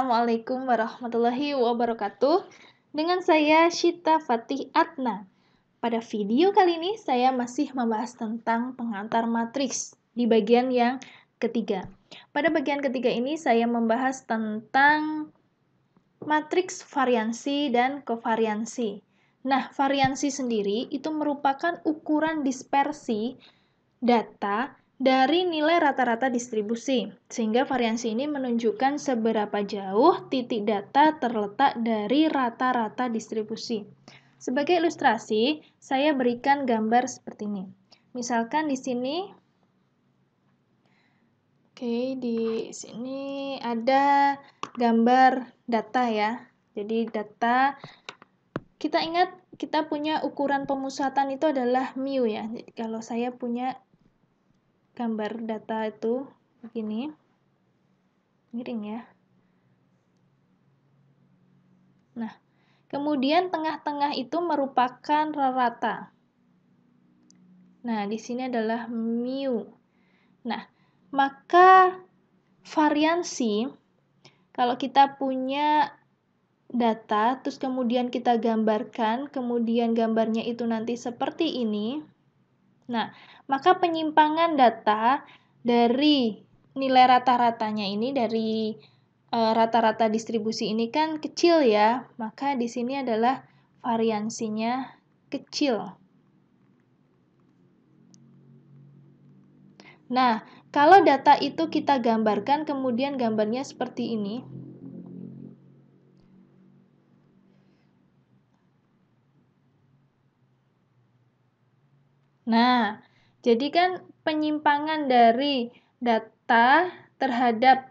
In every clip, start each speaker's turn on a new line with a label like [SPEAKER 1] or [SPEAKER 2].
[SPEAKER 1] Assalamualaikum warahmatullahi wabarakatuh. Dengan saya Syita Fatih Atna. Pada video kali ini saya masih membahas tentang pengantar matriks di bagian yang ketiga. Pada bagian ketiga ini saya membahas tentang matriks variansi dan kovariansi. Nah, variansi sendiri itu merupakan ukuran dispersi data dari nilai rata-rata distribusi, sehingga variansi ini menunjukkan seberapa jauh titik data terletak dari rata-rata distribusi. Sebagai ilustrasi, saya berikan gambar seperti ini. Misalkan di sini, di sini ada gambar data ya. Jadi data, kita ingat kita punya ukuran pemusatan itu adalah mu ya. Jadi kalau saya punya gambar data itu begini, miring ya. Nah, kemudian tengah-tengah itu merupakan rata. Nah, di sini adalah mu. Nah, maka variansi, kalau kita punya data, terus kemudian kita gambarkan, kemudian gambarnya itu nanti seperti ini. Nah, maka penyimpangan data dari nilai rata-ratanya ini, dari rata-rata distribusi ini kan kecil ya, maka di sini adalah variansinya kecil. Nah, kalau data itu kita gambarkan, kemudian gambarnya seperti ini. Nah, jadi kan penyimpangan dari data terhadap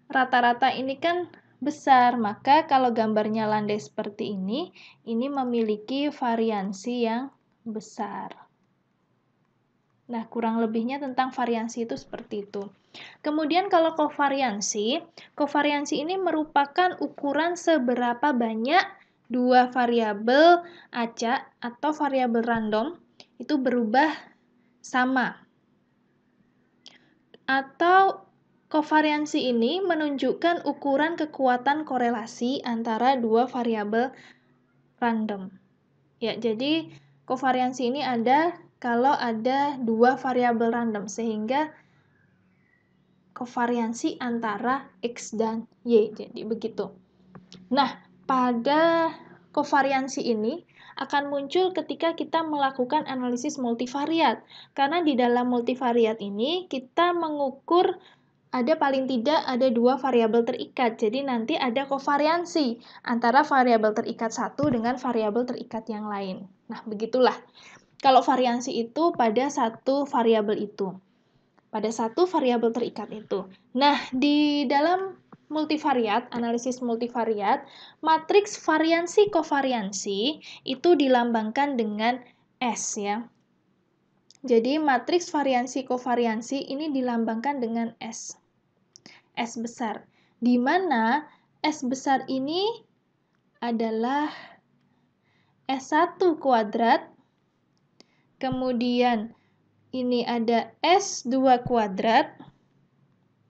[SPEAKER 1] rata-rata ini kan besar, maka kalau gambarnya landai seperti ini memiliki variansi yang besar. Nah, kurang lebihnya tentang variansi itu seperti itu. Kemudian kalau kovariansi ini merupakan ukuran seberapa banyak dua variabel acak atau variabel random itu berubah sama. Atau kovariansi ini menunjukkan ukuran kekuatan korelasi antara dua variabel random. Ya, jadi kovariansi ini ada kalau ada dua variabel random, sehingga kovariansi antara X dan Y. Jadi begitu. Nah, pada kovariansi ini akan muncul ketika kita melakukan analisis multivariat. Karena di dalam multivariat ini kita mengukur paling tidak ada dua variabel terikat. Jadi nanti ada kovariansi antara variabel terikat satu dengan variabel terikat yang lain. Nah, begitulah. Kalau variansi itu pada satu variabel itu. Pada satu variabel terikat itu. Nah, di dalam multivariat, analisis multivariat, matriks variansi kovariansi itu dilambangkan dengan S ya. Jadi matriks variansi kovariansi ini dilambangkan dengan S. S besar. Di mana S besar ini adalah S1 kuadrat, kemudian ini ada S2 kuadrat.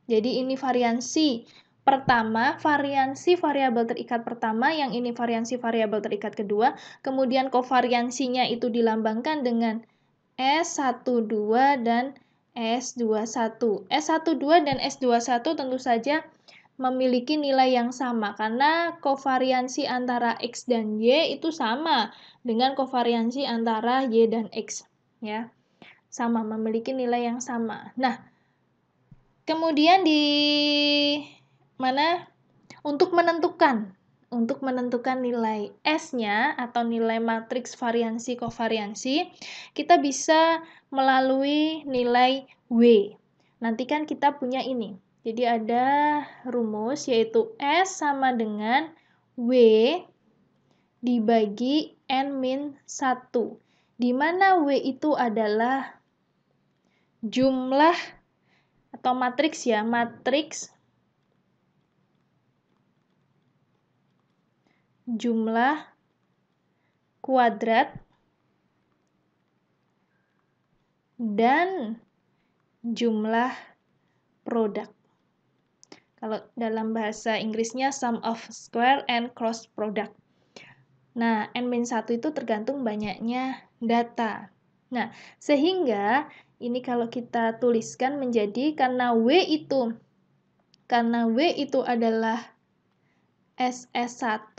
[SPEAKER 1] Jadi ini variansi pertama, variansi variabel terikat pertama, yang ini variansi variabel terikat kedua, kemudian kovariansinya itu dilambangkan dengan S12 dan S21. S12 dan S21 tentu saja memiliki nilai yang sama, karena kovariansi antara X dan Y itu sama dengan kovariansi antara Y dan X. Ya, sama, memiliki nilai yang sama. Nah, kemudian di mana untuk menentukan nilai S-nya atau nilai matriks variansi kovariansi, kita bisa melalui nilai W. Nanti kan kita punya ini. Jadi ada rumus yaitu S sama dengan W dibagi N-1. Di mana W itu adalah jumlah atau matriks ya, matriks jumlah kuadrat dan jumlah produk. Kalau dalam bahasa Inggrisnya sum of square and cross product. Nah, N-1 itu tergantung banyaknya data. Nah, sehingga ini kalau kita tuliskan menjadi karena W itu adalah SS1,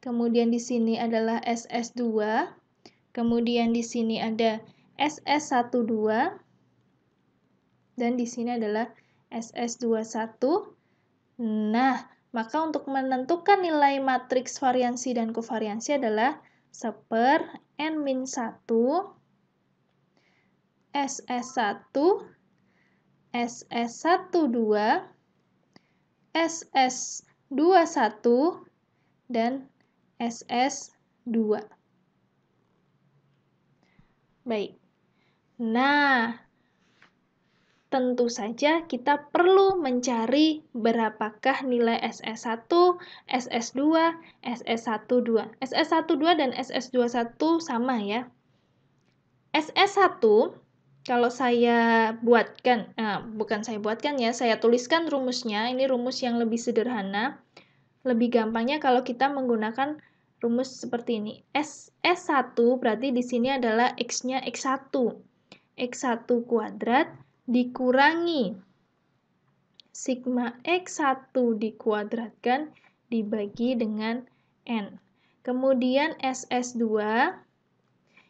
[SPEAKER 1] kemudian di sini adalah SS2, kemudian di sini ada SS12, dan di sini adalah SS21. Nah, maka untuk menentukan nilai matriks variansi dan kovariansi adalah 1/n-1 SS1, SS12, SS21, dan SS2. Baik. Nah, tentu saja kita perlu mencari berapakah nilai SS1, SS2, SS12. SS12 dan SS21 sama ya. SS1, kalau saya buatkan, bukan saya buatkan ya, saya tuliskan rumusnya. Ini rumus yang lebih sederhana. Lebih gampangnya kalau kita menggunakan rumus seperti ini. SS1 berarti di sini adalah X-nya X1. X1 kuadrat dikurangi sigma X1 dikuadratkan dibagi dengan N. Kemudian SS2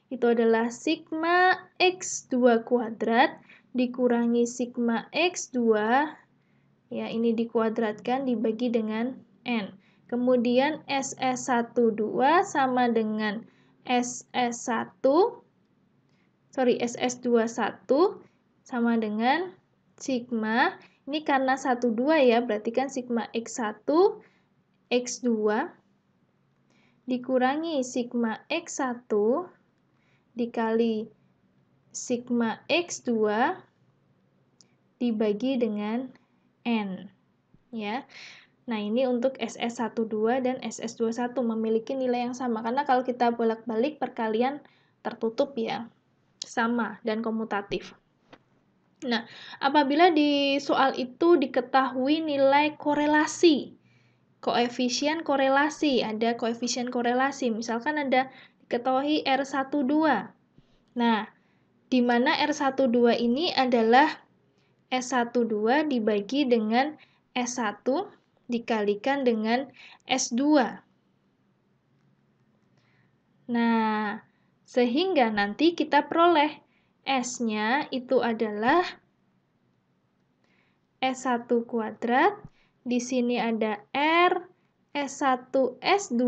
[SPEAKER 1] itu adalah sigma X2 kuadrat dikurangi sigma X2, ya ini dikuadratkan dibagi dengan N. Kemudian SS12 sama dengan SS21 sama dengan sigma, ini karena 12 ya, berarti kan sigma X1, X2 dikurangi sigma X1 dikali sigma X2 dibagi dengan N. Ya. Nah, ini untuk SS12 dan SS21 memiliki nilai yang sama, karena kalau kita bolak-balik perkalian tertutup ya, sama dan komutatif. Nah, apabila di soal itu diketahui nilai korelasi, koefisien korelasi, ada koefisien korelasi, misalkan ada diketahui R12. Nah, di mana R12 ini adalah S12 dibagi dengan S1 dikalikan dengan S2. Nah, sehingga nanti kita peroleh S-nya itu adalah S1 kuadrat, di sini ada R, S1, S2,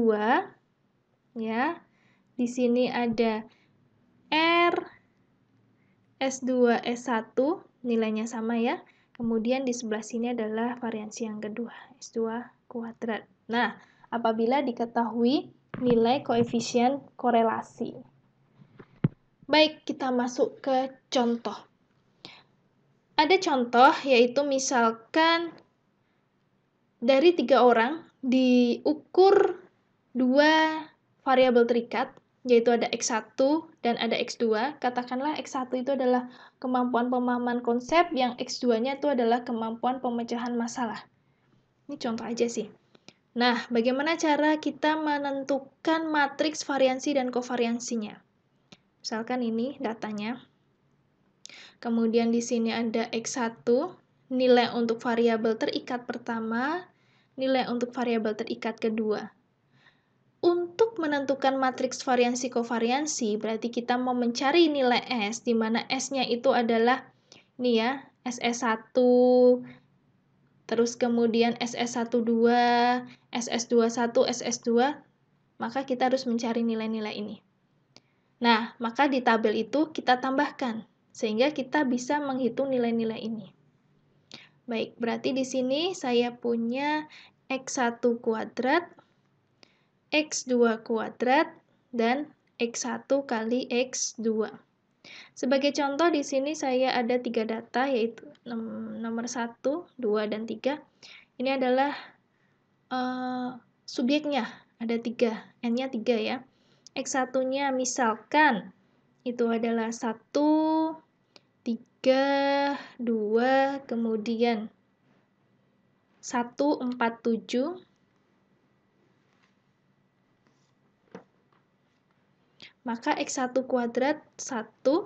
[SPEAKER 1] ya. Di sini ada R, S2, S1, nilainya sama ya. Kemudian di sebelah sini adalah variansi yang kedua, S2 kuadrat. Nah, apabila diketahui nilai koefisien korelasi. Baik, kita masuk ke contoh. Ada contoh, yaitu misalkan dari 3 orang diukur 2 variabel terikat, yaitu ada X1 dan ada X2. Katakanlah X1 itu adalah kemampuan pemahaman konsep, yang X2-nya itu adalah kemampuan pemecahan masalah. Ini contoh aja sih. Nah, bagaimana cara kita menentukan matriks variansi dan kovariansinya? Misalkan ini datanya. Kemudian di sini ada X1, nilai untuk variabel terikat pertama, nilai untuk variabel terikat kedua. Untuk menentukan matriks variansi kovariansi, berarti kita mau mencari nilai S, di mana S-nya itu adalah ini ya, SS1, terus kemudian SS12, SS21, SS2, maka kita harus mencari nilai-nilai ini. Nah, maka di tabel itu kita tambahkan, sehingga kita bisa menghitung nilai-nilai ini. Baik, berarti di sini saya punya X1 kuadrat, X2 kuadrat, dan X1 kali X2. Sebagai contoh, di sini saya ada 3 data, yaitu nomor 1, 2, dan 3. Ini adalah subyeknya, ada 3, N-nya 3 ya. X1-nya misalkan itu adalah 1, 3, 2, kemudian 147. Maka X1 kuadrat 1,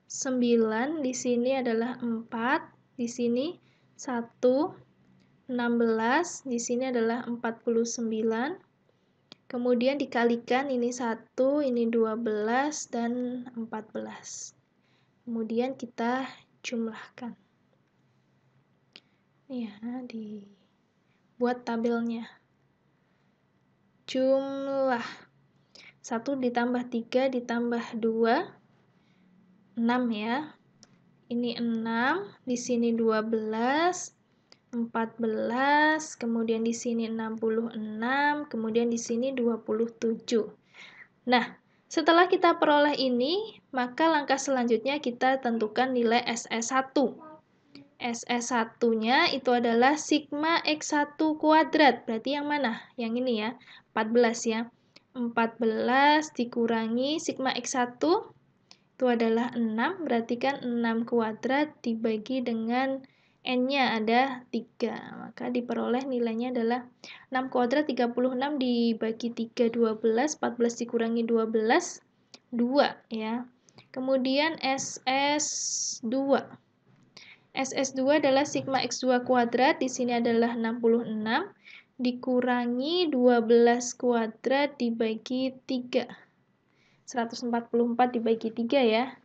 [SPEAKER 1] 9, di sini adalah 4, di sini 1, 16, di sini adalah 49. Kemudian dikalikan ini 1, ini 12, dan 14. Kemudian kita jumlahkan. Ya, dibuat tabelnya. Jumlah 1 ditambah 3 ditambah 2, 6 ya. Ini 6, di sini 12, 14, kemudian di sini 66, kemudian di sini 27. Nah, setelah kita peroleh ini, maka langkah selanjutnya kita tentukan nilai SS1. SS1-nya itu adalah sigma X1 kuadrat. Berarti yang mana? Yang ini ya, 14 ya. 14 dikurangi sigma X1 itu adalah 6, berarti kan 6 kuadrat dibagi dengan N-nya ada 3. Maka diperoleh nilainya adalah 6 kuadrat 36 dibagi 3, 12, 14 dikurangi 12, 2 ya. Kemudian SS2. SS2 adalah sigma X2 kuadrat, di sini adalah 66, dikurangi 12 kuadrat dibagi 3. 144 dibagi 3 ya.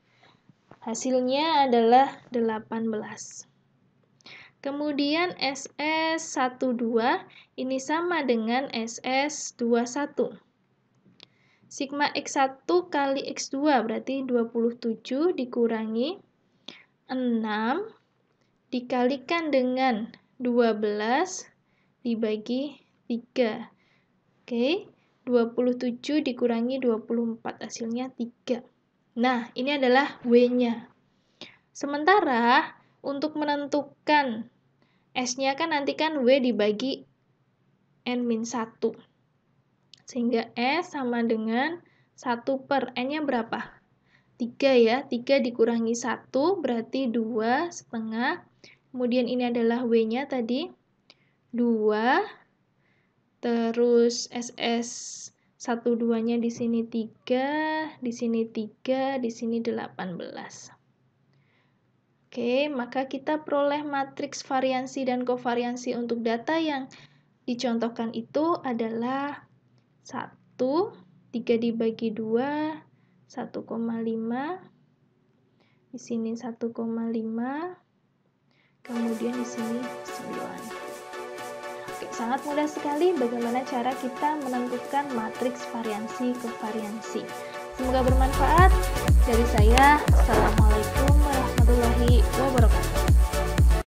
[SPEAKER 1] Hasilnya adalah 18. Kemudian SS12 ini sama dengan SS21. Sigma X1 kali X2 berarti 27 dikurangi 6 dikalikan dengan 12 dibagi 3. Oke, 27 dikurangi 24, hasilnya 3. Nah, ini adalah W-nya. Sementara, untuk menentukan S-nya kan nanti kan W dibagi N-1. Sehingga S sama dengan 1 per N-nya berapa? 3 ya, 3 dikurangi 1 berarti 2 setengah. Kemudian ini adalah W-nya tadi, 2. Terus SS12-nya di sini 3, di sini 3, di sini 18. Oke, maka kita peroleh matriks variansi dan kovariansi untuk data yang dicontohkan itu adalah 1, 3 dibagi 2, 1,5, di sini 1,5, kemudian di sini 9. Oke, sangat mudah sekali bagaimana cara kita menentukan matriks variansi kovariansi. Semoga bermanfaat. Dari saya, Assalamualaikum warahmatullahi wabarakatuh.